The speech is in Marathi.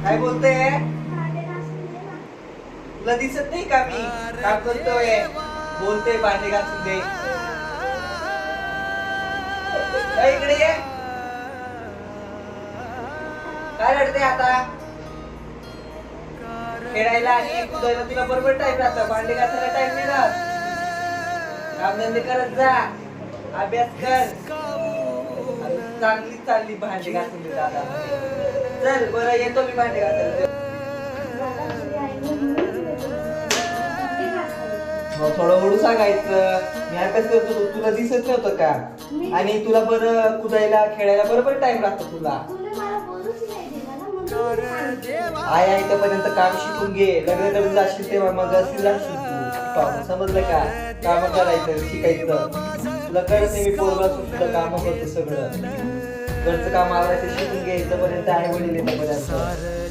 काय बोलते? तुला दिसत नाही का मी काम करतोय? बोलते भांडे घासून दे. ए, इकडे ये. काय रडते आता? खेळायला आणि कुदायला तुला बरोबर टाइम राहतो, भांडे घासायला टाइम नाही राहत. कामधंदे करत जा, अभ्यास कर. चांगली चालली भांडे घासून दे दादा. चल बरं, येतो मी भांडे घासायला. थोडं ओढू सांगायचं, मी अभ्यास करतो, तुला दिसत नव्हतं का? आणि तुला बरं कुदायला खेळायला बरोबर टाइम राहतो तुला. आई आई पर्यंत काम शिकून घे, लग्न करून जाशील तेव्हा मग असेल राहशील तू. समजलं का? काम करायचं शिकायचं. तुला कळत नाही, मी पोरगा सुद्धा काम करतो सगळं. घरचं काम आवरायचं शिकून घ्यायचं पर्यंत आई वडील येतं पर्यंत.